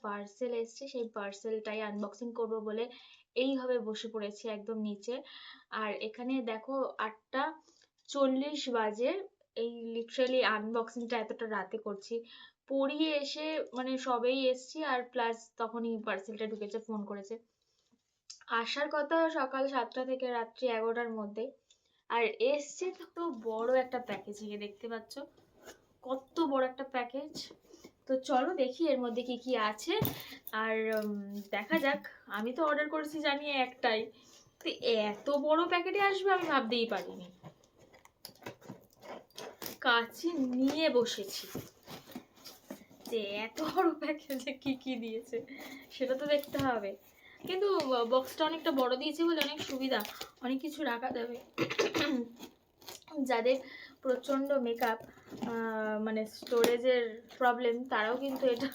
Parcel এসছে, সেই পার্সেলটাই unboxing করব বলে এইভাবে বসে পড়েছি একদম নিচে। আর এখানে দেখো 8:40 বাজে, এই লিটারালি আনবক্সিংটা এতটা রাতে করছি। পড়িয়ে এসে মানে সবেই এসছি, আর প্লাস তখনই পার্সেলটা ঢুকেছে, ফোন করেছে। আসার কথা সকাল 7টা থেকে রাত্রি 11টার মধ্যে, আর এসছে তো বড় একটা প্যাকেজিং এ, দেখতে পাচ্ছ কত বড় একটা প্যাকেজ। তো চলো দেখি এর মধ্যে কি কি আছে, আর দেখা যাক। আমি তো অর্ডার করেছি জানি একটাই, তো এত বড় প্যাকেটে আসবে আমি ভাবতেই পারিনি। কাছে নিয়ে বসেছি যে এত বড় প্যাকেজে কি কি দিয়েছে সেটা তো দেখতে হবে। কিন্তু বক্সটা অনেকটা বড় দিয়েছে বলে অনেক সুবিধা, অনেক কিছু রাখা যাবে। যাদের প্রচণ্ড মেকআপ মানে স্টোরেজের প্রবলেম, তারাও কিন্তু এটা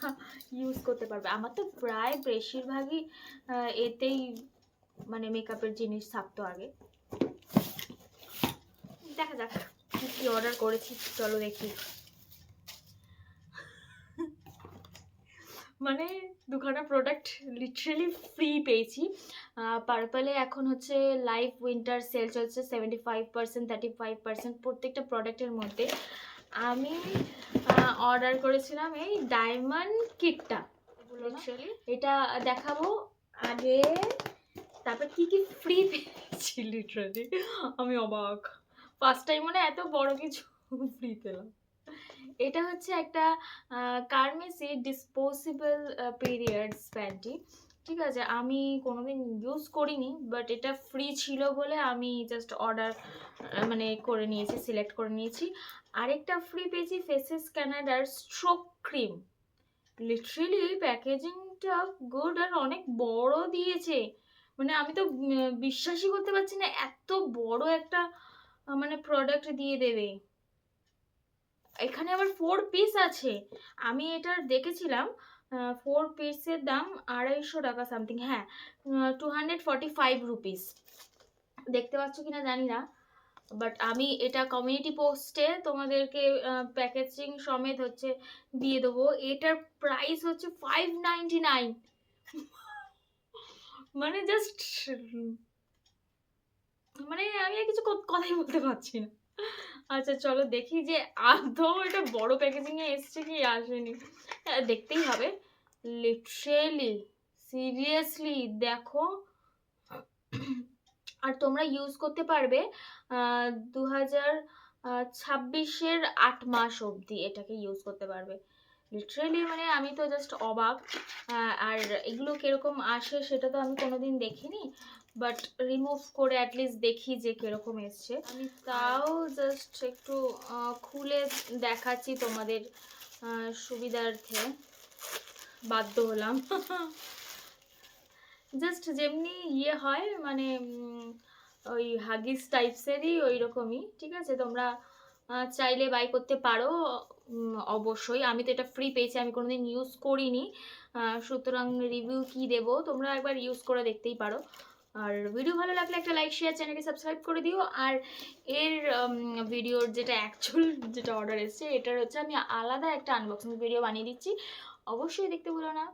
ইউজ করতে পারবে। আমার তো প্রায় বেশিরভাগই এতেই মানে মেকআপের জিনিস থাকতো আগে। দেখা যাক কি কি অর্ডার করেছি, চলো দেখি। মানে দুখানা প্রোডাক্ট লিটারালি ফ্রি পেয়েছি। পার্পলে এখন হচ্ছে লাইভ উইন্টার সেল চলছে, 75%, 35% প্রত্যেকটা প্রোডাক্টের মধ্যে। আমি অর্ডার করেছিলাম এই ডায়মন্ড কিটটা, লিটারালি এটা দেখাবো আগে, তারপর কি কি ফ্রি পেয়েছি। লিটারালি আমি অবাক, ফার্স্ট টাইম মানে এত বড় কিছু ফ্রি পেলাম। এটা হচ্ছে একটা কার্মেসি ডিসপোজেবল পিরিয়ডস প্যান্টি, ঠিক আছে। আমি কোনোদিন ইউজ করিনি, বাট এটা ফ্রি ছিল বলে আমি জাস্ট অর্ডার মানে করে নিয়েছি, সিলেক্ট করে নিয়েছি। আরেকটা ফ্রি পেয়েছি ফেসেস ক্যানাডার স্ট্রোক ক্রিম। লিটারেলি প্যাকেজিংটা গুড, আর অনেক বড় দিয়েছে। মানে আমি তো বিশ্বাসই করতে পারছি না এত বড় একটা মানে প্রোডাক্ট দিয়ে দেবে। এখানে আবার 4 পিস আছে, আমি এটা দেখেছিলাম 4 পিসের দাম 250 টাকা সামথিং, হ্যাঁ 245 রুপিস। দেখতে পাচ্ছ কিনা জানি না, বাট আমি এটা কমিউনিটি পোস্টে তোমাদেরকে প্যাকেজিং সমেত হচ্ছে দিয়ে দেবো। এটার প্রাইস হচ্ছে 599, মানে জাস্ট মানে আমি আর কিছু কথাই বলতে পারছি না। আচ্ছা চলো দেখি যে আদৌ এটা বড় প্যাকেজিং এ এসছে কি আসেনি, দেখতেই হবে। লিটারেলি সিরিয়াসলি দেখো, আর তোমরা ইউজ করতে পারবে 2026-এর 8 মাস অবধি এটাকে ইউজ করতে পারবে। লিটারেলি মানে আমি তো জাস্ট অবাক। আর এগুলো কিরকম আসে সেটা তো আমি কোনোদিন দেখিনি, বাট রিমুভ করে অ্যাটলিস্ট দেখি যে কিরকম এসছে। আমি তাও জাস্ট একটু খুলে দেখাচ্ছি তোমাদের সুবিধার্থে, বাধ্য হলাম। জাস্ট যেমনি ইয়ে হয় মানে ওই হাগিস টাইপসেরই ওই রকমই, ঠিক আছে। তোমরা চাইলে বাই করতে পারো অবশ্যই। আমি তো এটা ফ্রি পেয়েছি, আমি কোনোদিন ইউজ করিনি, সুতরাং রিভিউ কি দেবো, তোমরা একবার ইউজ করে দেখতেই পারো। আর ভিডিও ভালো লাগলে একটা লাইক শেয়ার, চ্যানেলকে সাবস্ক্রাইব করে দিও। আর এর ভিডিওর যেটা অ্যাকচুয়াল যেটা অর্ডার এসছে, এটার হচ্ছে আমি আলাদা একটা আনবক্সিং ভিডিও বানিয়ে দিচ্ছি, অবশ্যই দেখতে ভুলো না।